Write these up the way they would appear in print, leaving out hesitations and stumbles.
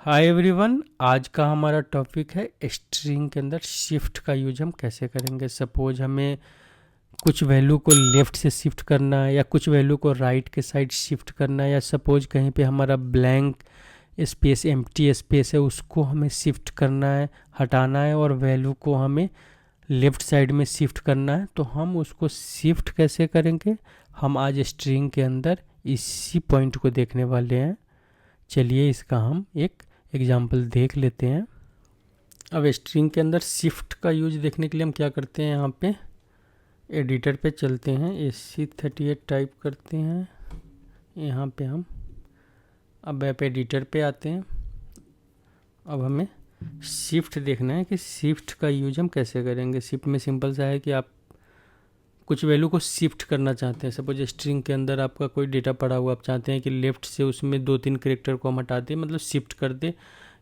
Hi everyone, आज का हमारा टॉपिक है स्ट्रिंग के अंदर शिफ्ट का यूज हम कैसे करेंगे। सपोज हमें कुछ वैल्यू को लेफ़्ट से शिफ्ट करना है या कुछ वैल्यू को राइट के साइड शिफ्ट करना है, या सपोज कहीं पे हमारा ब्लैंक स्पेस एम्प्टी स्पेस है उसको हमें शिफ्ट करना है, हटाना है, और वैल्यू को हमें लेफ़्ट साइड में शिफ्ट करना है। तो हम उसको शिफ्ट कैसे करेंगे, हम आज स्ट्रिंग के अंदर इसी पॉइंट को देखने वाले हैं। चलिए इसका हम एक एग्जाम्पल देख लेते हैं। अब स्ट्रिंग के अंदर शिफ्ट का यूज देखने के लिए हम क्या करते हैं, यहाँ पे एडिटर पे चलते हैं, AC38 टाइप करते हैं। यहाँ पे हम अब ऐप एडिटर पे आते हैं। अब हमें शिफ्ट देखना है कि शिफ्ट का यूज हम कैसे करेंगे। शिफ्ट में सिंपल सा है कि आप कुछ वैल्यू को शिफ्ट करना चाहते हैं। सपोज स्ट्रिंग के अंदर आपका कोई डेटा पड़ा हुआ, आप चाहते हैं कि लेफ़्ट से उसमें 2-3 कैरेक्टर को हम हटा दें, मतलब शिफ्ट कर दें,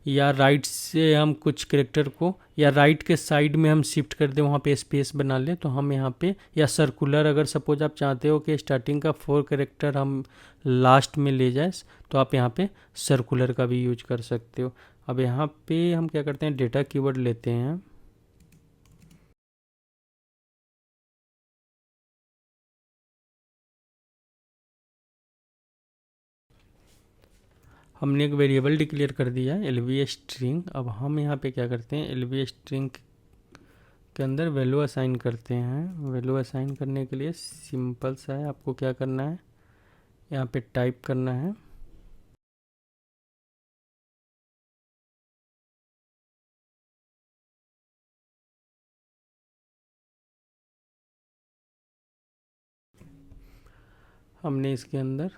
या राइट से हम कुछ कैरेक्टर को, या राइट के साइड में हम शिफ्ट कर दें, वहाँ पे स्पेस बना लें। तो हम यहाँ पे, या सर्कुलर, अगर सपोज आप चाहते हो कि स्टार्टिंग का 4 कैरेक्टर हम लास्ट में ले जाए, तो आप यहाँ पे सर्कुलर का भी यूज कर सकते हो। अब यहाँ पे हम क्या करते हैं, डेटा कीवर्ड लेते हैं। हमने एक वेरिएबल डिक्लेयर कर दिया है LV स्ट्रिंग। अब हम यहाँ पे क्या करते हैं, LV स्ट्रिंग के अंदर वैल्यू असाइन करते हैं। वैल्यू असाइन करने के लिए सिंपल सा है, आपको क्या करना है, यहाँ पे टाइप करना है हमने इसके अंदर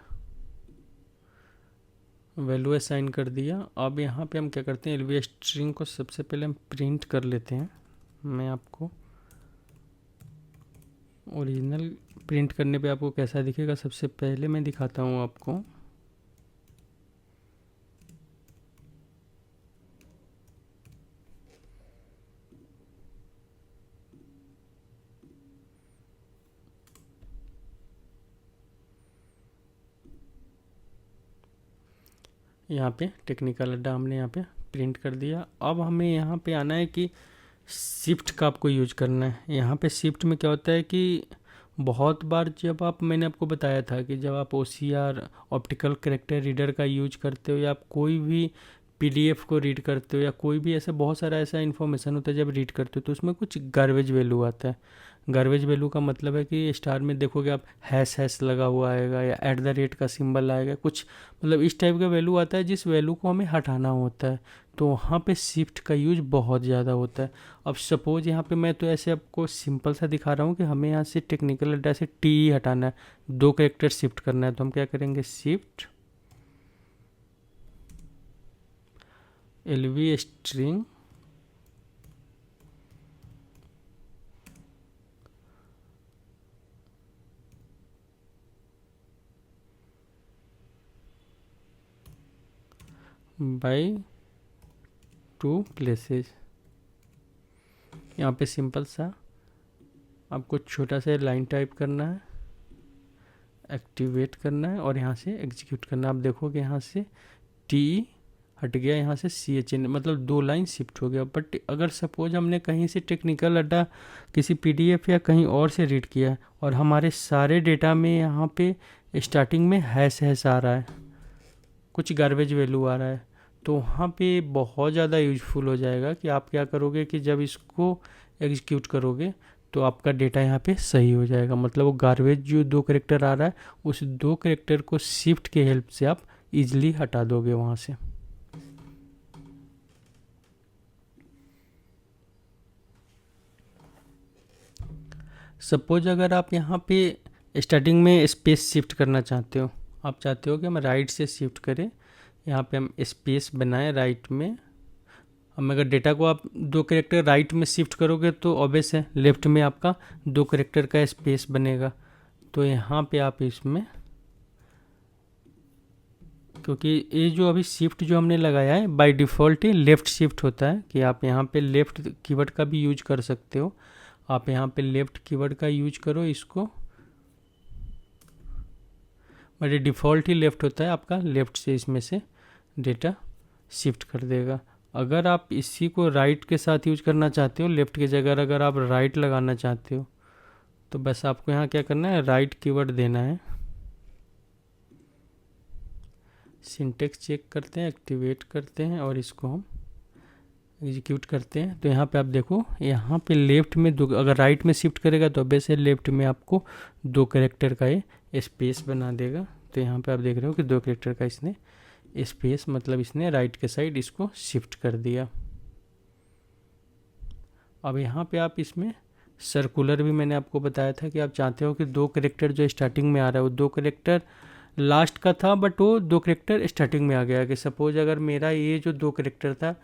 वैल्यू असाइन कर दिया। अब यहाँ पे हम क्या करते हैं, LV स्ट्रिंग को सबसे पहले हम प्रिंट कर लेते हैं। मैं आपको ओरिजिनल प्रिंट करने पे आपको कैसा दिखेगा सबसे पहले मैं दिखाता हूँ आपको। यहाँ पे टेक्निकल अड्डा हमने यहाँ पे प्रिंट कर दिया। अब हमें यहाँ पे आना है कि शिफ्ट का आपको यूज करना है। यहाँ पे शिफ्ट में क्या होता है कि बहुत बार जब आप, मैंने आपको बताया था कि जब आप OCR ऑप्टिकल कैरेक्टर रीडर का यूज करते हो, या आप कोई भी PDF को रीड करते हो, या कोई भी ऐसा बहुत सारा ऐसा इन्फॉर्मेशन होता है जब रीड करते हो, तो उसमें कुछ गार्बेज वैल्यू आता है। गार्बेज वैल्यू का मतलब है कि स्टार में देखोगे आप हैश हैश लगा हुआ आएगा, या एट द रेट का सिंबल आएगा, कुछ मतलब इस टाइप का वैल्यू आता है जिस वैल्यू को हमें हटाना होता है। तो वहाँ पे शिफ्ट का यूज बहुत ज़्यादा होता है। अब सपोज यहाँ पे मैं तो ऐसे आपको सिंपल सा दिखा रहा हूँ कि हमें यहाँ से टेक्निकल अड्डा से TE हटाना है, 2 कैरेक्टर शिफ्ट करना है। तो हम क्या करेंगे, shift LV string by 2 places. यहाँ पे सिंपल सा आपको छोटा सा लाइन टाइप करना है, एक्टिवेट करना है, और यहाँ से एग्जीक्यूट करना है। आप देखोगे यहाँ से TE हट गया, यहाँ से CHN, मतलब 2 लाइन शिफ्ट हो गया। बट अगर सपोज हमने कहीं से टेक्निकल अड्डा किसी PDF या कहीं और से रीड किया है, और हमारे सारे डेटा में यहाँ पे स्टार्टिंग में हैश हैश आ रहा है, कुछ गार्बेज वैल्यू आ रहा है, तो वहाँ पे बहुत ज़्यादा यूजफुल हो जाएगा कि आप क्या करोगे कि जब इसको एग्जीक्यूट करोगे तो आपका डेटा यहाँ पे सही हो जाएगा। मतलब वो गार्बेज जो 2 कैरेक्टर आ रहा है, उस 2 कैरेक्टर को शिफ्ट के हेल्प से आप इजीली हटा दोगे वहाँ से। सपोज अगर आप यहाँ पे स्टार्टिंग में स्पेस शिफ्ट करना चाहते हो, आप चाहते हो कि हम राइट से शिफ्ट करें, यहाँ पे हम स्पेस बनाएं राइट में। हम अगर डेटा को आप 2 कैरेक्टर राइट में शिफ्ट करोगे तो ऑब्वियस है लेफ्ट में आपका 2 कैरेक्टर का स्पेस बनेगा। तो यहाँ पे आप इसमें, क्योंकि ये जो अभी शिफ्ट जो हमने लगाया है by default he left shift होता है, कि आप यहाँ पे लेफ़्ट कीवर्ड का भी यूज कर सकते हो। आप यहाँ पे लेफ़्ट कीवर्ड का यूज करो इसको, बट ये डिफ़ॉल्ट ही लेफ़्ट होता है आपका, लेफ़्ट से इसमें से डेटा शिफ्ट कर देगा। अगर आप इसी को राइट के साथ यूज करना चाहते हो, लेफ्ट की जगह अगर आप राइट लगाना चाहते हो, तो बस आपको यहाँ क्या करना है, राइट कीवर्ड देना है। सिंटेक्स चेक करते हैं, एक्टिवेट करते हैं और इसको हम एग्जीक्यूट करते हैं। तो यहाँ पे आप देखो, यहाँ पे लेफ्ट में दो, अगर राइट में शिफ्ट करेगा तो वैसे लेफ्ट में आपको 2 कैरेक्टर का ये स्पेस बना देगा। तो यहाँ पे आप देख रहे हो कि 2 कैरेक्टर का इसने स्पेस, मतलब इसने राइट के साइड इसको शिफ्ट कर दिया। अब यहाँ पे आप इसमें सर्कुलर भी मैंने आपको बताया था कि आप चाहते हो कि 2 कैरेक्टर जो स्टार्टिंग में आ रहा है वो 2 कैरेक्टर लास्ट का था, बट वो 2 कैरेक्टर स्टार्टिंग में आ गया। कि सपोज अगर मेरा ये जो 2 कैरेक्टर था,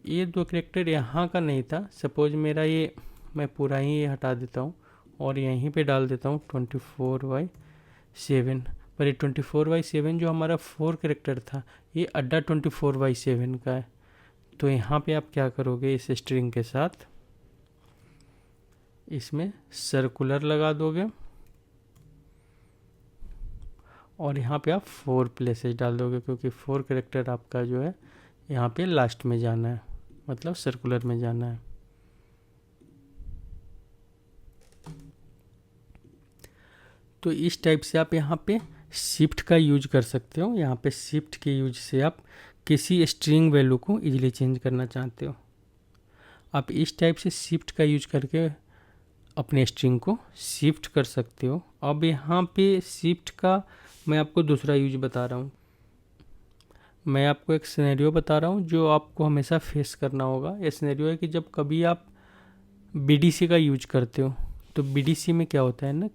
ये 2 कैरेक्टर यहाँ का नहीं था, सपोज मेरा ये, मैं पूरा ही ये हटा देता हूँ और यहीं पे डाल देता हूँ 24/7। पर ये 24/7 जो हमारा 4 कैरेक्टर था, ये अड्डा 24/7 का है। तो यहाँ पे आप क्या करोगे, इस स्ट्रिंग के साथ इसमें सर्कुलर लगा दोगे और यहाँ पे आप 4 प्लेसेस डाल दोगे, क्योंकि 4 कैरेक्टर आपका जो है यहाँ पे लास्ट में जाना है, मतलब सर्कुलर में जाना है। तो इस टाइप से आप यहाँ पे शिफ्ट का यूज कर सकते हो। यहाँ पे शिफ्ट के यूज से आप किसी स्ट्रिंग वैल्यू को इजीली चेंज करना चाहते हो, आप इस टाइप से शिफ्ट का यूज करके अपने स्ट्रिंग को शिफ्ट कर सकते हो। अब यहाँ पे शिफ्ट का मैं आपको दूसरा यूज बता रहा हूँ। मैं आपको एक सिनेरियो बता रहा हूँ जो आपको हमेशा फेस करना होगा। ये सिनेरियो है कि जब कभी आप BDC का यूज करते हो, तो BDC में क्या होता है ना,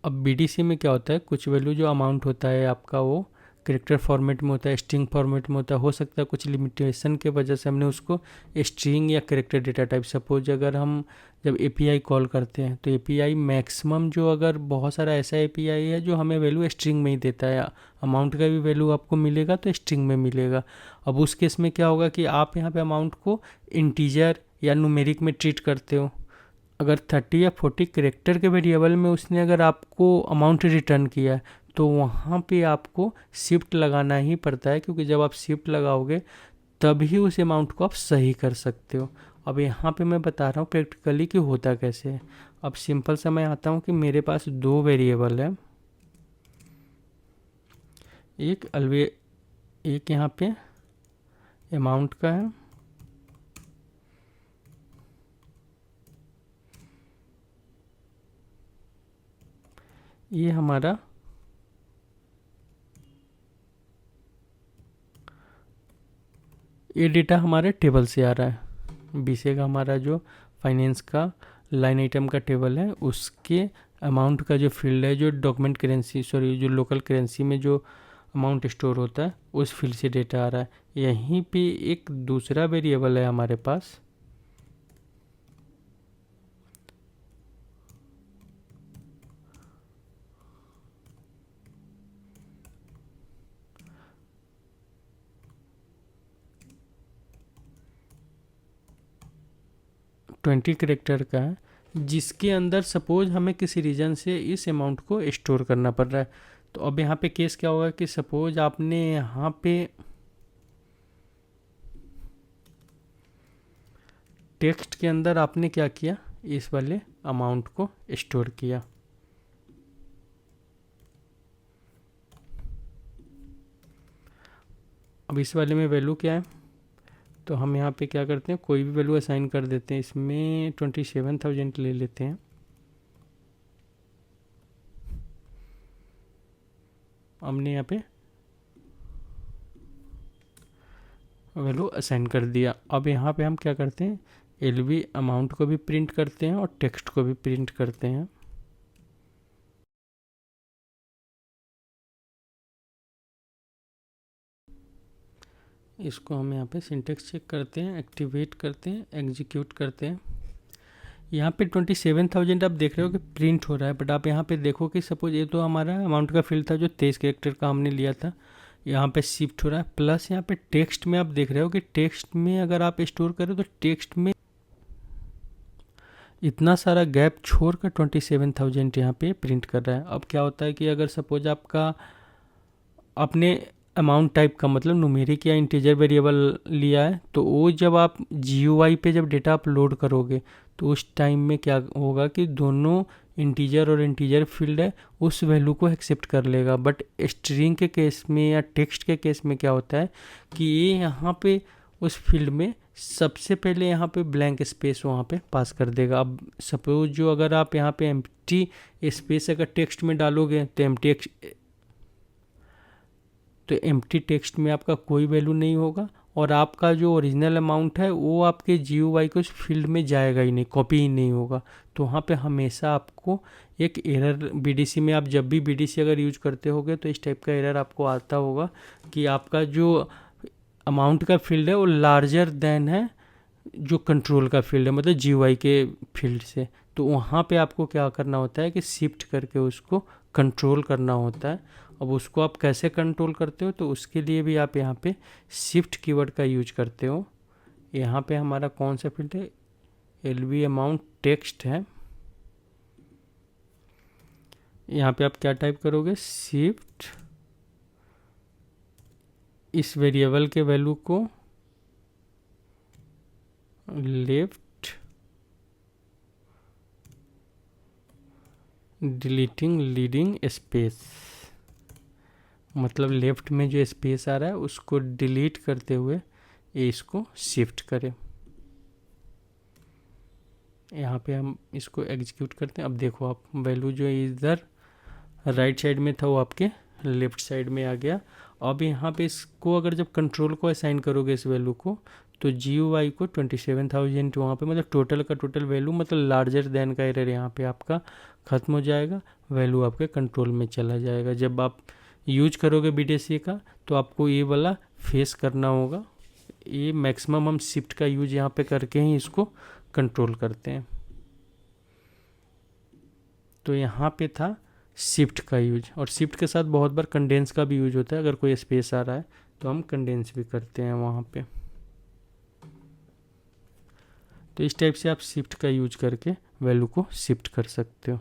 अब BDC में क्या होता है, कुछ वैल्यू जो अमाउंट होता है आपका वो कैरेक्टर फॉर्मेट में होता है, स्ट्रिंग फॉर्मेट में होता है। हो सकता है कुछ लिमिटेशन के वजह से हमने उसको स्ट्रिंग या कैरेक्टर डेटा टाइप, सपोज अगर हम जब API कॉल करते हैं तो API मैक्सिमम जो, अगर बहुत सारा ऐसा API है जो हमें वैल्यू स्ट्रिंग में ही देता है, अमाउंट का भी वैल्यू आपको मिलेगा तो स्ट्रिंग में मिलेगा। अब उस केस में क्या होगा कि आप यहाँ पे अमाउंट को इंटीजर या न्यूमेरिक में ट्रीट करते हो। अगर 30 या 40 कैरेक्टर के वेरिएबल में उसने अगर आपको अमाउंट रिटर्न किया है, तो वहाँ पे आपको शिफ्ट लगाना ही पड़ता है, क्योंकि जब आप शिफ्ट लगाओगे तभी उस अमाउंट को आप सही कर सकते हो। अब यहाँ पे मैं बता रहा हूँ प्रैक्टिकली कि होता कैसे है। अब सिंपल सा मैं आता हूँ कि मेरे पास 2 वेरिएबल है, एक यहाँ पे अमाउंट का है, ये हमारा ये डेटा हमारे टेबल से आ रहा है। BCA का हमारा जो फाइनेंस का लाइन आइटम का टेबल है, उसके अमाउंट का जो फील्ड है, जो डॉक्यूमेंट करेंसी, सॉरी जो लोकल करेंसी में जो अमाउंट स्टोर होता है, उस फील्ड से डेटा आ रहा है। यहीं पे एक दूसरा वेरिएबल है हमारे पास, ट्वेंटी कैरेक्टर का है, जिसके अंदर सपोज हमें किसी रीजन से इस अमाउंट को स्टोर करना पड़ रहा है। तो अब यहाँ पे केस क्या होगा कि सपोज आपने यहाँ पे टेक्स्ट के अंदर आपने क्या किया, इस वाले अमाउंट को स्टोर किया। अब इस वाले में वैल्यू क्या है, तो हम यहाँ पे क्या करते हैं, कोई भी वैल्यू असाइन कर देते हैं। इसमें 27,000 ले लेते हैं। हमने यहाँ पे वैल्यू असाइन कर दिया। अब यहाँ पे हम क्या करते हैं, LV अमाउंट को भी प्रिंट करते हैं और टेक्स्ट को भी प्रिंट करते हैं। इसको हम यहाँ पे सिंटेक्स चेक करते हैं, एक्टिवेट करते हैं, एग्जीक्यूट करते हैं। यहाँ पे 27,000 आप देख रहे हो कि प्रिंट हो रहा है, बट आप यहाँ पे देखो कि सपोज ये तो हमारा अमाउंट का फील्ड था जो 23 कैरेक्टर का हमने लिया था, यहाँ पे शिफ्ट हो रहा है। प्लस यहाँ पे टेक्स्ट में आप देख रहे हो कि टेक्स्ट में अगर आप स्टोर करो तो टेक्स्ट में इतना सारा गैप छोड़कर 27,000 यहाँ पे प्रिंट कर रहा है। अब क्या होता है कि अगर सपोज आपका आपने अमाउंट टाइप का मतलब न्यूमेरिक या इंटीजर वेरिएबल लिया है, तो वो जब आप GUI पे जब डेटा अपलोड करोगे तो उस टाइम में क्या होगा कि दोनों इंटीजर और इंटीजर फील्ड है उस वैल्यू को एक्सेप्ट कर लेगा। बट स्ट्रिंग के केस में या टेक्स्ट के केस में क्या होता है कि ये यहाँ पे उस फील्ड में सबसे पहले यहाँ पे ब्लैंक स्पेस वहाँ पे पास कर देगा। अब सपोज जो अगर आप यहाँ पे एम्प्टी स्पेस अगर टेक्स्ट में डालोगे तो एम्प्टी टेक्स्ट में आपका कोई वैल्यू नहीं होगा और आपका जो ओरिजिनल अमाउंट है वो आपके GUI के उस फील्ड में जाएगा ही नहीं, कॉपी ही नहीं होगा। तो वहाँ पे हमेशा आपको एक एरर BDC में, आप जब भी BDC अगर यूज करते होगे तो इस टाइप का एरर आपको आता होगा कि आपका जो अमाउंट का फील्ड है वो लार्जर देन है जो कंट्रोल का फील्ड है, मतलब GUI के फील्ड से। तो वहाँ पे आपको क्या करना होता है कि शिफ्ट करके उसको कंट्रोल करना होता है। अब उसको आप कैसे कंट्रोल करते हो, तो उसके लिए भी आप यहाँ पे शिफ्ट कीवर्ड का यूज करते हो। यहाँ पे हमारा कौन सा फील्ड है, LV अमाउंट टेक्स्ट है। यहाँ पे आप क्या टाइप करोगे, शिफ्ट इस वेरिएबल के वैल्यू को लेफ्ट डिलीटिंग लीडिंग स्पेस, मतलब लेफ्ट में जो स्पेस आ रहा है उसको डिलीट करते हुए ये इसको शिफ्ट करें। यहाँ पे हम इसको एग्जीक्यूट करते हैं। अब देखो आप वैल्यू जो इधर राइट साइड में था वो आपके लेफ्ट साइड में आ गया। अब यहाँ पे इसको अगर जब कंट्रोल को असाइन करोगे इस वैल्यू को, तो GUI को 27,000 वहाँ पे, मतलब टोटल का टोटल वैल्यू, मतलब लार्जर देन का एरर यहाँ पे आपका ख़त्म हो जाएगा, वैल्यू आपके कंट्रोल में चला जाएगा। जब आप यूज करोगे BDC का तो आपको ये वाला फेस करना होगा। ये मैक्सिमम हम शिफ्ट का यूज यहाँ पे करके ही इसको कंट्रोल करते हैं। तो यहाँ पे था शिफ्ट का यूज, और शिफ्ट के साथ बहुत बार कंडेंस का भी यूज होता है। अगर कोई स्पेस आ रहा है तो हम कंडेंस भी करते हैं वहाँ पे। तो इस टाइप से आप शिफ्ट का यूज करके वैल्यू को शिफ्ट कर सकते हो।